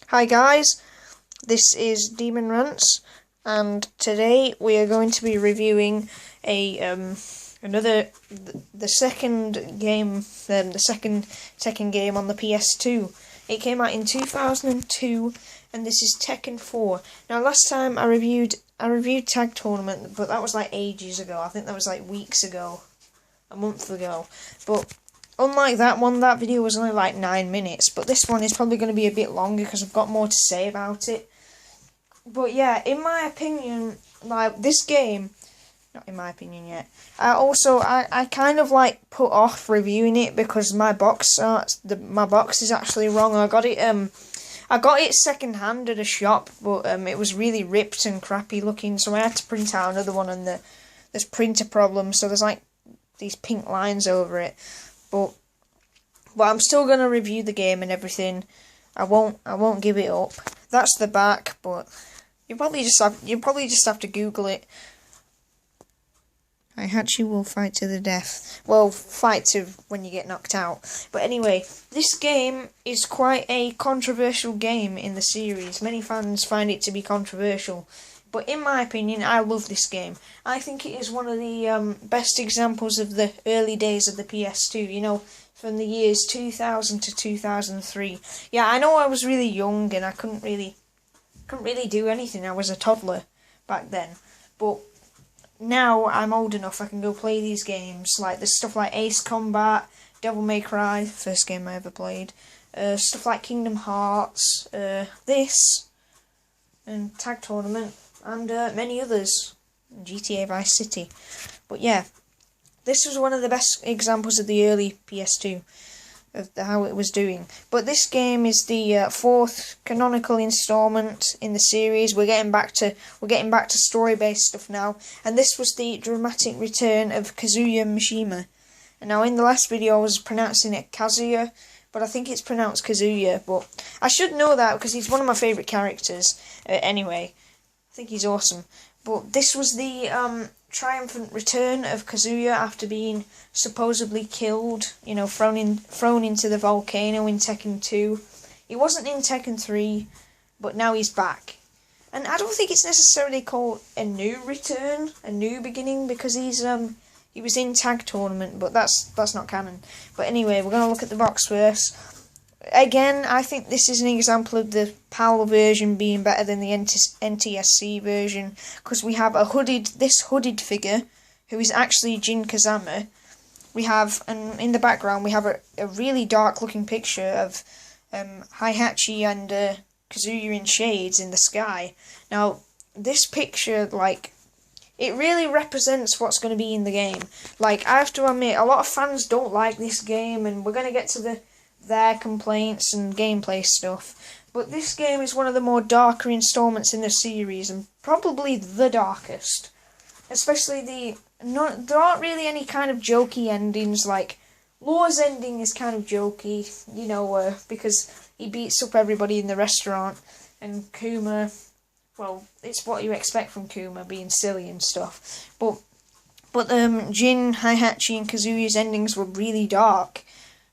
Hi guys, this is Demon Rants, and today we are going to be reviewing the second game, the second Tekken game on the PS2. It came out in 2002, and this is Tekken 4. Now, last time I reviewed Tag Tournament, but that was like ages ago. I think that was like weeks ago, a month ago, but. Unlike that one, that video was only like 9 minutes, but this one is probably going to be a bit longer because I've got more to say about it. But yeah, in my opinion, like this game, not in my opinion yet, I kind of like put off reviewing it because my box is actually wrong. I got it second hand at a shop, but it was really ripped and crappy looking, so I had to print out another one, and there's printer problems, so there's like these pink lines over it. But I'm still gonna review the game and everything. I won't give it up. That's the back, but you probably just have to Google it. Heihachi will fight to the death. Well, fight to when you get knocked out. But anyway, this game is quite a controversial game in the series. Many fans find it to be controversial. But in my opinion, I love this game. I think it is one of the best examples of the early days of the PS2, you know, from the years 2000 to 2003. Yeah, I know I was really young and I couldn't really do anything. I was a toddler back then. But now I'm old enough, I can go play these games. Like, there's stuff like Ace Combat, Devil May Cry, first game I ever played. Stuff like Kingdom Hearts, this, and Tag Tournament. And many others, GTA Vice City. But yeah, this was one of the best examples of the early PS2, of how it was doing. But this game is the fourth canonical installment in the series. We're getting back to story-based stuff now, and this was the dramatic return of Kazuya Mishima. And now, in the last video, I was pronouncing it Kazuya, but I think it's pronounced Kazuya. But I should know that because he's one of my favourite characters. Anyway. I think he's awesome. But this was the triumphant return of Kazuya after being supposedly killed, you know, thrown into the volcano in Tekken 2. He wasn't in Tekken 3, but now he's back. And I don't think it's necessarily called a new return, a new beginning, because he was in Tag Tournament, but that's not canon. But anyway, we're gonna look at the box first. Again, I think this is an example of the PAL version being better than the NTSC version, because we have this hooded figure, who is actually Jin Kazama. We have, and in the background, we have a really dark looking picture of Heihachi and Kazuya in shades in the sky. Now, this picture, like, it really represents what's going to be in the game. Like, I have to admit, a lot of fans don't like this game, and we're going to get to their complaints and gameplay stuff, but this game is one of the more darker installments in the series, and probably the darkest. Especially there aren't really any kind of jokey endings. Like, Law's ending is kind of jokey, you know, because he beats up everybody in the restaurant, and Kuma, well, it's what you expect from Kuma, being silly and stuff. But Jin, Heihachi, and Kazuya's endings were really dark.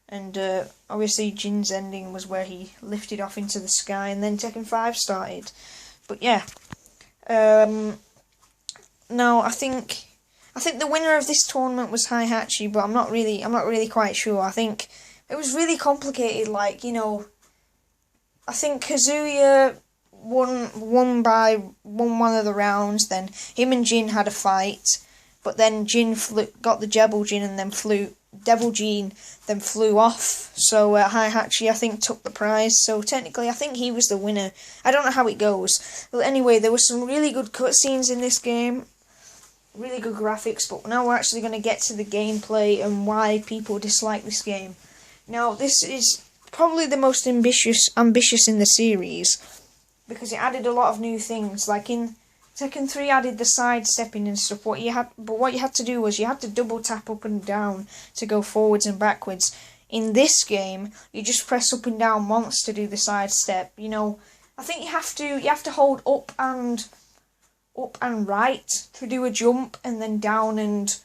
And obviously Jin's ending was where he lifted off into the sky, and then Tekken 5 started. But yeah, no, I think the winner of this tournament was Heihachi, but I'm not really quite sure. I think it was really complicated. Like, you know, I think Kazuya won one of the rounds. Then him and Jin had a fight, but then Jin got the Devil Jin and then flew off. So Heihachi, I think, took the prize. So technically, I think he was the winner. I don't know how it goes. But anyway, there were some really good cutscenes in this game. Really good graphics. But now we're actually going to get to the gameplay and why people dislike this game. Now, this is probably the most ambitious in the series, because it added a lot of new things. Like in Tekken 3 added the sidestepping and stuff. What you had to do was you had to double tap up and down to go forwards and backwards. In this game, you just press up and down once to do the sidestep. You know, I think you have to hold up and right to do a jump, and then down and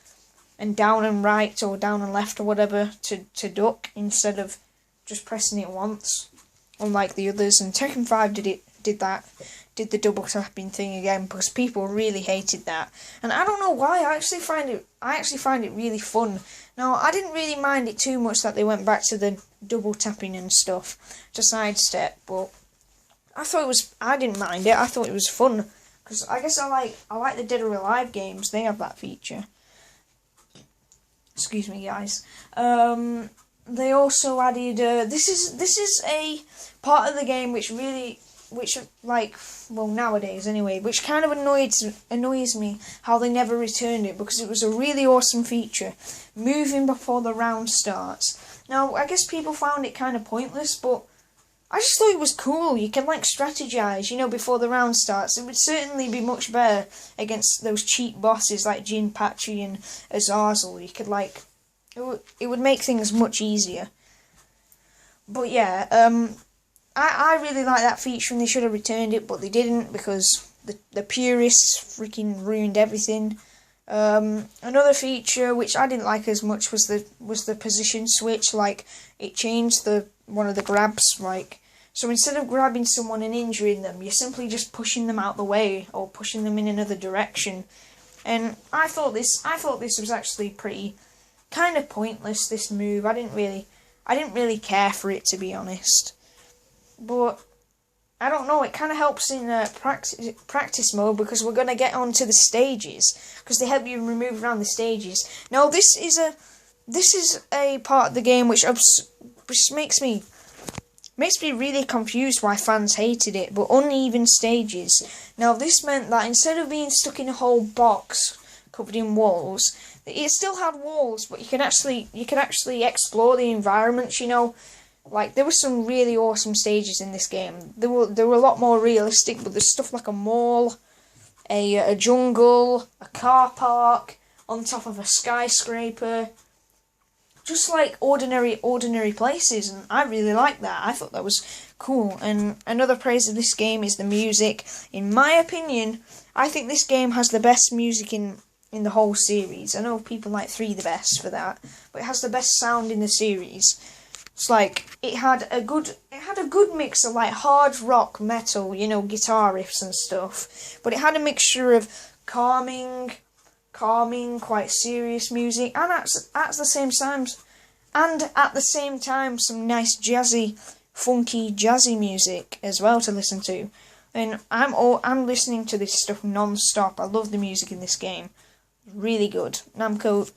right, or down and left, or whatever, to duck, instead of just pressing it once. unlike the others. And Tekken 5 did the double tapping thing again, because people really hated that. And I don't know why. I actually find it really fun. Now, I didn't really mind it too much that they went back to the double tapping and stuff to sidestep, but I didn't mind it. I thought it was fun, because I guess I like the Dead or Alive games. They have that feature. Excuse me, guys. They also added this is a part of the game which nowadays anyway, which kind of annoys me how they never returned it, because it was a really awesome feature, moving before the round starts. Now, I guess people found it kind of pointless, but I just thought it was cool. You can strategize, before the round starts. It would certainly be much better against those cheap bosses like Jin, Patchy and Azazel. You could it would make things much easier. But yeah, I really like that feature, and they should have returned it, but they didn't, because the purists freaking ruined everything. Another feature which I didn't like as much was the position switch. It changed one of the grabs. So instead of grabbing someone and injuring them, you're simply just pushing them out the way or pushing them in another direction. And I thought this was actually pretty kind of pointless, this move. I didn't really care for it, to be honest. But I don't know, it kind of helps in practice mode, because we're going to get onto the stages, because they help you move around the stages. Now, this is a part of the game which makes me really confused why fans hated it, but uneven stages. Now, this meant that instead of being stuck in a whole box covered in walls, it still had walls, but you could actually explore the environments, There were some really awesome stages in this game. They were a lot more realistic, but there's stuff like a mall, a jungle, a car park, on top of a skyscraper. Just like ordinary places, and I really like that. I thought that was cool. And another praise of this game is the music. In my opinion, I think this game has the best music in the whole series. I know people like 3 the best for that, but it has the best sound in the series. It's it had a good mix of hard rock, metal, guitar riffs and stuff. But it had a mixture of calming, quite serious music, and at the same time some nice funky jazzy music as well to listen to. And I'm listening to this stuff non-stop. I love the music in this game. Really good. Namco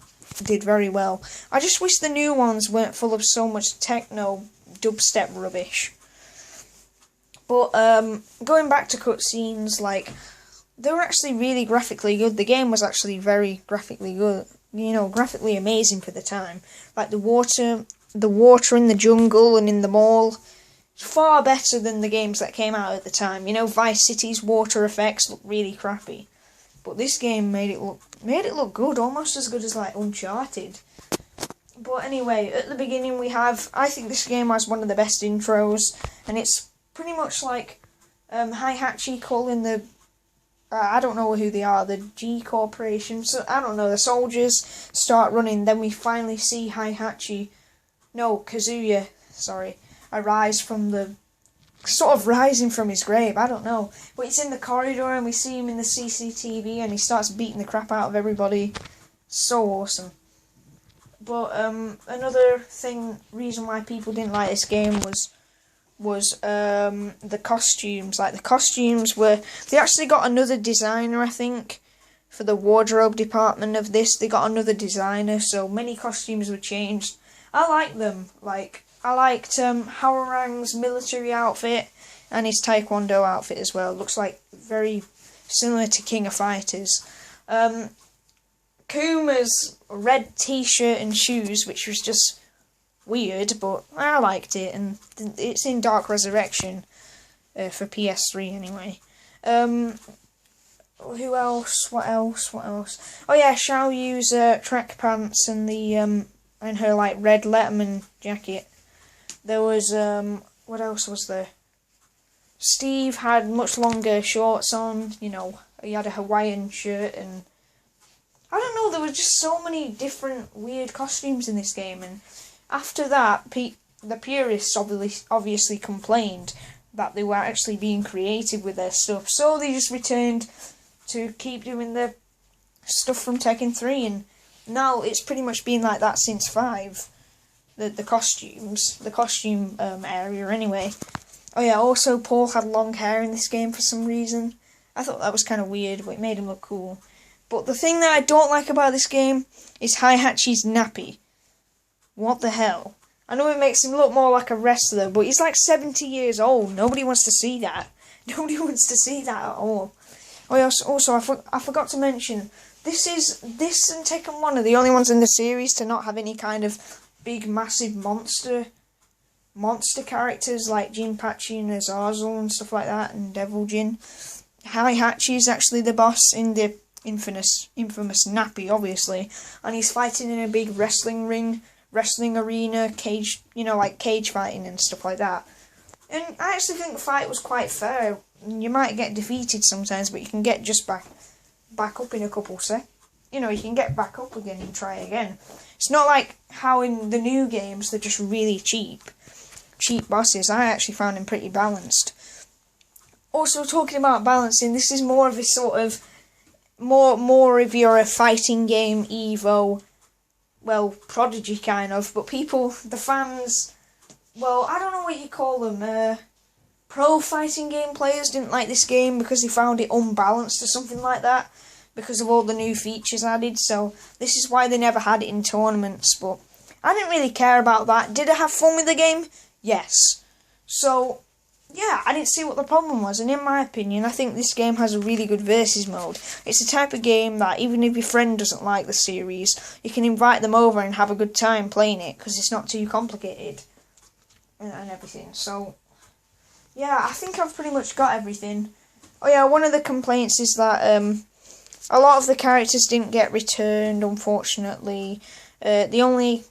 did very well. I just wish the new ones weren't full of so much techno dubstep rubbish. But going back to cutscenes, they were actually really graphically good. The game was actually very graphically good. Graphically amazing for the time. The water in the jungle and in the mall, far better than the games that came out at the time. Vice City's water effects look really crappy, but this game made it look good, almost as good as Uncharted. But anyway, at the beginning I think this game has one of the best intros, and it's pretty much Heihachi calling the I don't know who they are, the G Corporation. So I don't know. The soldiers start running. Then we finally see Kazuya, rising from his grave. I don't know. But he's in the corridor and we see him in the CCTV and he starts beating the crap out of everybody. So awesome. But another reason why people didn't like this game was the costumes. The costumes they actually got another designer, I think, for the wardrobe department of this. They got another designer, so many costumes were changed. I like them. I liked Haorang's military outfit and his taekwondo outfit as well. Looks very similar to King of Fighters. Kuma's red t-shirt and shoes, which was just weird, but I liked it, and it's in Dark Resurrection for PS3 anyway. Who else? What else? Oh yeah, Xiao Yu's track pants and the and her red Letterman jacket. There was what else was there? Steve had much longer shorts on. He had a Hawaiian shirt, and I don't know. There were just so many different weird costumes in this game, and after that, the purists obviously complained that they were actually being creative with their stuff, so they just returned to keep doing the stuff from Tekken 3, and now it's pretty much been like that since 5. The costume area anyway. Oh yeah, also Paul had long hair in this game for some reason. I thought that was kind of weird, but it made him look cool. But the thing that I don't like about this game is Heihachi's nappy. What the hell? I know it makes him look more like a wrestler, but he's like 70 years old. Nobody wants to see that. Nobody wants to see that at all. Oh yeah, also I forgot to mention, this and Tekken 1 are the only ones in the series to not have any kind of big, massive monster characters like Jinpachi and Azazel and stuff like that, and Devil Jin. Heihachi is actually the boss in the infamous nappy, obviously, and he's fighting in a big wrestling arena, cage, like cage fighting and stuff like that. And I actually think the fight was quite fair. You might get defeated sometimes, but you can get just back up in a couple seconds. You can get back up again and try again. It's not like how in the new games they're just really cheap bosses. I actually found him pretty balanced. Also, talking about balancing, this is more of a sort of more if you're a fighting game Evo, well, Prodigy kind of, but the fans, well, I don't know what you call them, pro fighting game players didn't like this game because they found it unbalanced or something like that, because of all the new features added, so this is why they never had it in tournaments, but I didn't really care about that. Did I have fun with the game? Yes. So, yeah, I didn't see what the problem was, and in my opinion, I think this game has a really good versus mode. It's the type of game that even if your friend doesn't like the series, you can invite them over and have a good time playing it, because it's not too complicated and everything. So, yeah, I think I've pretty much got everything. Oh yeah, one of the complaints is that a lot of the characters didn't get returned, unfortunately. The only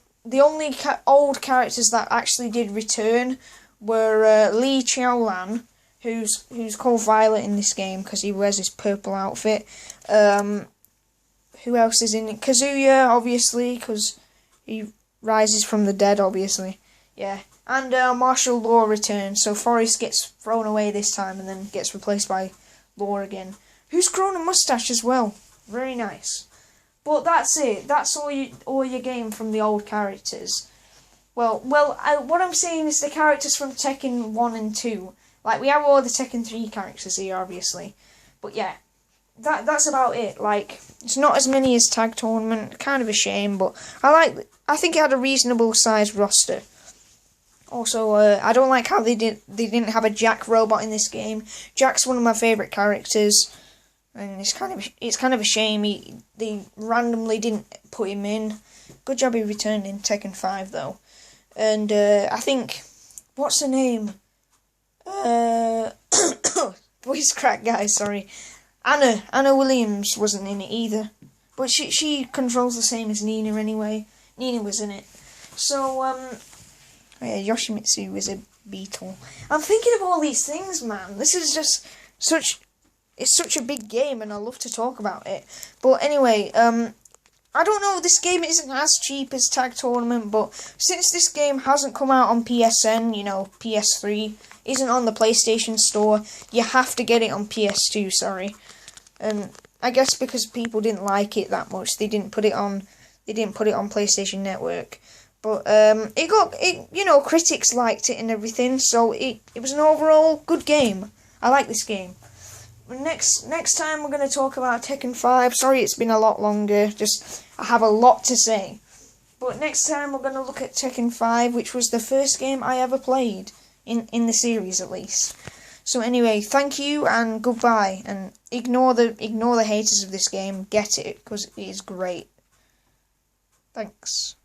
old characters that actually did return were Li Qiaolan, who's called Violet in this game because he wears his purple outfit. Who else is in it? Kazuya, obviously, because he rises from the dead, obviously. Yeah. And Martial Law returns, so Forrest gets thrown away this time and then gets replaced by Law again, who's grown a mustache as well. Very nice. But that's it. That's all your game from the old characters. Well, what I'm saying is the characters from Tekken 1 and 2. Like, we have all the Tekken 3 characters here, obviously. But yeah, that's about it. Like, it's not as many as Tag Tournament. Kind of a shame, but I think it had a reasonable sized roster. Also, I don't like how they didn't have a Jack robot in this game. Jack's one of my favourite characters, and it's kind of a shame they randomly didn't put him in. Good job he returned in Tekken 5 though. And I think, what's her name? Voice crack, guys. Sorry, Anna Williams wasn't in it either, but she controls the same as Nina anyway. Nina was in it, so yeah, Yoshimitsu is a beetle. I'm thinking of all these things, man. This is just it's such a big game, and I love to talk about it. But anyway, I don't know, this game isn't as cheap as Tag Tournament, but since this game hasn't come out on PSN, PS3, isn't on the PlayStation Store, you have to get it on PS2, sorry. And I guess because people didn't like it that much, they didn't put it on PlayStation Network. But critics liked it and everything, so it was an overall good game. I like this game. Next time we're going to talk about Tekken 5. Sorry it's been a lot longer, just I have a lot to say. But next time we're going to look at Tekken 5, which was the first game I ever played, in the series at least. So anyway, thank you and goodbye, and ignore the haters of this game, get it, because it is great. Thanks.